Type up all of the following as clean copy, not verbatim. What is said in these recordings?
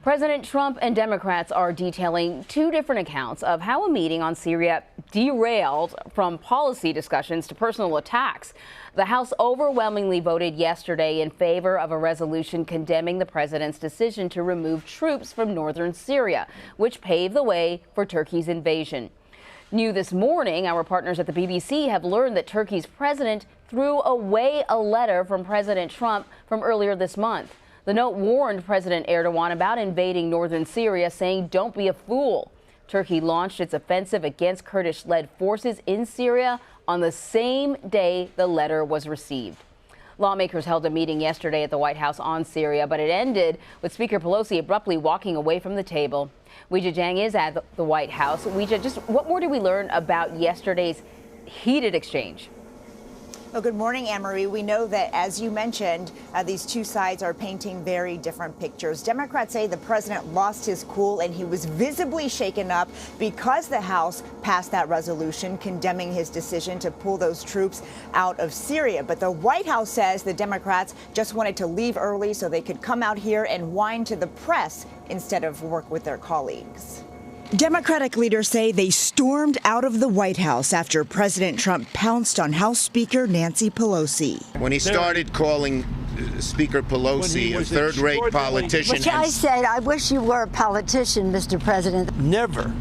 President Trump and Democrats are detailing two different accounts of how a meeting on Syria derailed from policy discussions to personal attacks. The House overwhelmingly voted yesterday in favor of a resolution condemning the president's decision to remove troops from northern Syria, which paved the way for Turkey's invasion. New this morning, our partners at the BBC have learned that Turkey's president threw away a letter from President Trump from earlier this month. The note warned President Erdogan about invading northern Syria, saying, "Don't be a fool." Turkey launched its offensive against Kurdish-led forces in Syria on the same day the letter was received. Lawmakers held a meeting yesterday at the White House on Syria, but it ended with Speaker Pelosi abruptly walking away from the table. Weijia Jiang is at the White House. Weijia, just what more did we learn about yesterday's heated exchange? Well, good morning, Anne-Marie. We know that, as you mentioned, these two sides are painting very different pictures. Democrats say the president lost his cool and he was visibly shaken up because the House passed that resolution condemning his decision to pull those troops out of Syria. But the White House says the Democrats just wanted to leave early so they could come out here and whine to the press instead of work with their colleagues. Democratic leaders say they stormed out of the White House after President Trump pounced on House Speaker Nancy Pelosi. When he started calling Speaker Pelosi a third-rate politician. Which I said, I wish you were a politician, Mr. President. Never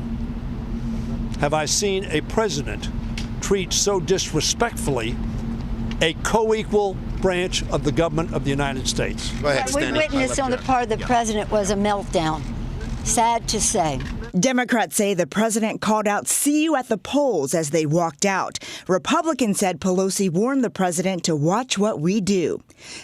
have I seen a president treat so disrespectfully a co-equal branch of the government of the United States. Go ahead, What we witnessed on the part of the president was a meltdown. Sad to say. Democrats say the president called out, "See you at the polls," as they walked out. Republicans said Pelosi warned the president to watch what we do.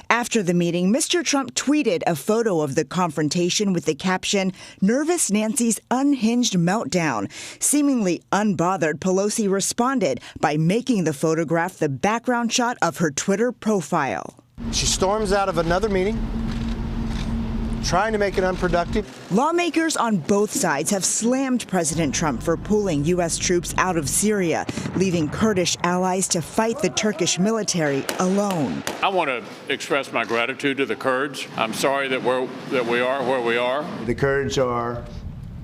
After the meeting, Mr. Trump tweeted a photo of the confrontation with the caption, "Nervous Nancy's unhinged meltdown." Seemingly unbothered, Pelosi responded by making the photograph the background shot of her Twitter profile. She storms out of another meeting, trying to make it unproductive. Lawmakers on both sides have slammed President Trump for pulling U.S. troops out of Syria, leaving Kurdish allies to fight the Turkish military alone. I want to express my gratitude to the Kurds. I'm sorry that we are where we are. The Kurds are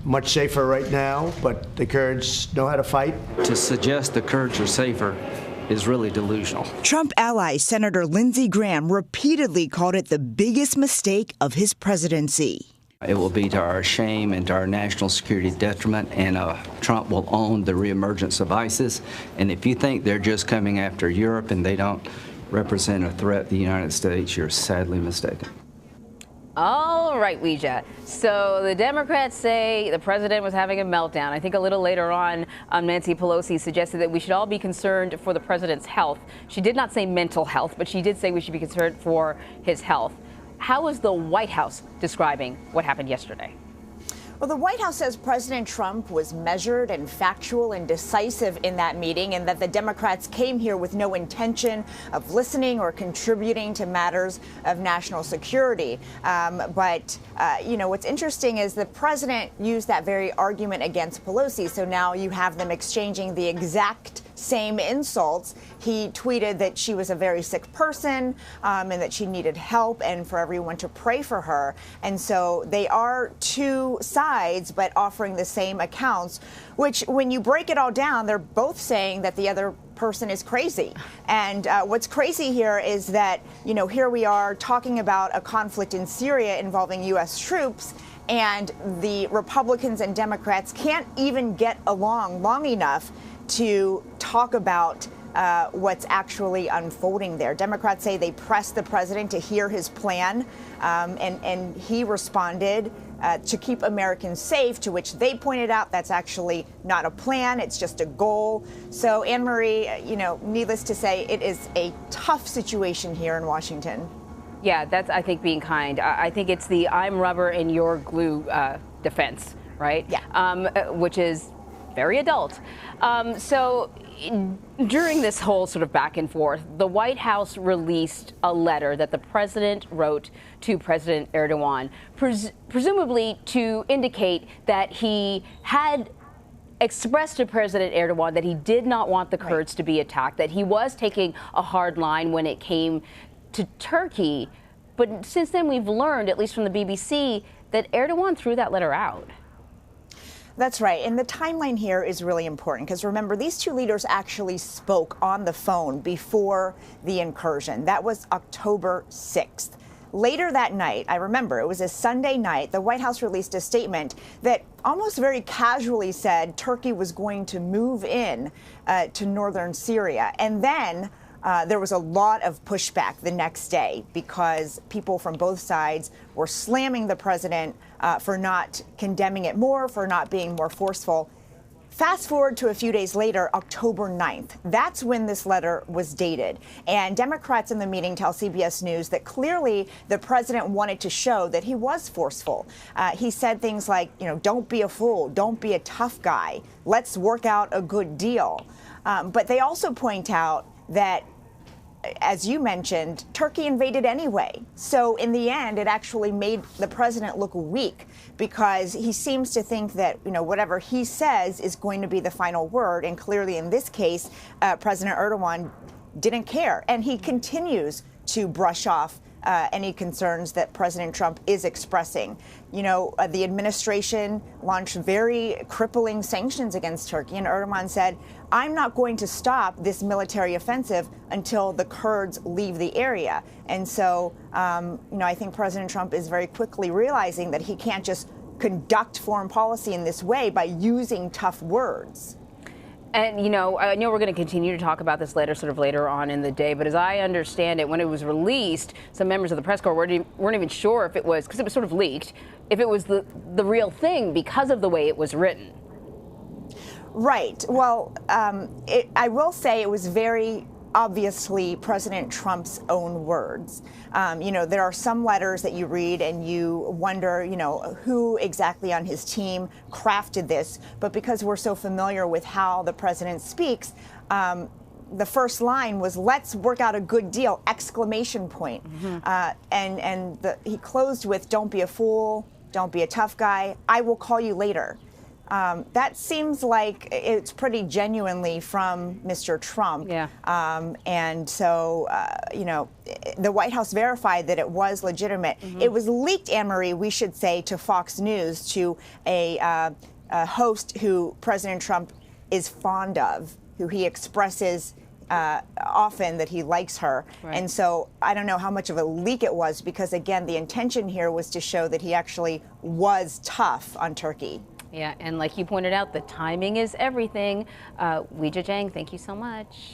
much safer right now, but the Kurds know how to fight. To suggest the Kurds are safer is really delusional. Trump ally Senator Lindsey Graham repeatedly called it the biggest mistake of his presidency. It will be to our shame and to our national security detriment, and Trump will own the reemergence of ISIS. And if you think they're just coming after Europe and they don't represent a threat to the United States, you're sadly mistaken. All right, Weijia. So the Democrats say the president was having a meltdown. I think a little later on, Nancy Pelosi suggested that we should all be concerned for the president's health. She did not say mental health, but she did say we should be concerned for his health. How is the White House describing what happened yesterday? Well, the White House says President Trump was measured and factual and decisive in that meeting, and that the Democrats came here with no intention of listening or contributing to matters of national security. But what's interesting is the president used that very argument against Pelosi. So now you have them exchanging the exact same insults. He tweeted that she was a very sick person and that she needed help and for everyone to pray for her. And so they are two sides, but offering the same accounts, which when you break it all down, they're both saying that the other person is crazy. And what's crazy here is that, here we are talking about a conflict in Syria involving U.S. troops, and the Republicans and Democrats can't even get along long enough to talk about what's actually unfolding there. Democrats say they pressed the president to hear his plan, and he responded to keep Americans safe, to which they pointed out that's actually not a plan, it's just a goal. So, Anne-Marie, needless to say, it is a tough situation here in Washington. Yeah, that's, I think, being kind. I think it's the I'm rubber and you're glue defense, right? Yeah. Which is very adult. So during this whole sort of back and forth, the White House released a letter that the president wrote to President Erdogan, presumably to indicate that he had expressed to President Erdogan that he did not want the Kurds to be attacked, that he was taking a hard line when it came to Turkey. But since then, we've learned, at least from the BBC, that Erdogan threw that letter out. That's right. And the timeline here is really important because remember, these two leaders actually spoke on the phone before the incursion. That was October 6th. Later that night, I remember it was a Sunday night, the White House released a statement that almost very casually said Turkey was going to move in to northern Syria. And then there was a lot of pushback the next day because people from both sides were slamming the president for not condemning it more, for not being more forceful. Fast forward to a few days later, October 9th. That's when this letter was dated. And Democrats in the meeting tell CBS News that clearly the president wanted to show that he was forceful. He said things like, don't be a fool, don't be a tough guy, let's work out a good deal. But they also point out that, as you mentioned, Turkey invaded anyway. So in the end, it actually made the president look weak because he seems to think that, whatever he says is going to be the final word. And clearly in this case, President Erdogan didn't care. And he continues to brush off any concerns that President Trump is expressing. The administration launched very crippling sanctions against Turkey, and Erdogan said, I'm not going to stop this military offensive until the Kurds leave the area. And so, I think President Trump is very quickly realizing that he can't just conduct foreign policy in this way by using tough words. And, I know we're going to continue to talk about this later on in the day, but as I understand it, when it was released, some members of the press corps weren't even sure if it was, because it was sort of leaked, if it was the real thing because of the way it was written. Right. Well, I will say it was very obviously President Trump's own words. There are some letters that you read and you wonder, who exactly on his team crafted this. But because we're so familiar with how the president speaks, the first line was, let's work out a good deal, exclamation point. He closed with, don't be a fool, don't be a tough guy, I will call you later. That seems like it's pretty genuinely from Mr. Trump. Yeah. And so, the White House verified that it was legitimate. It was leaked, Anne-Marie, we should say, to Fox News, to a host who President Trump is fond of, who he expresses often that he likes her. Right. And so I don't know how much of a leak it was because, again, the intention here was to show that he actually was tough on Turkey. Yeah, and like you pointed out, the timing is everything. Weijia Jiang, thank you so much.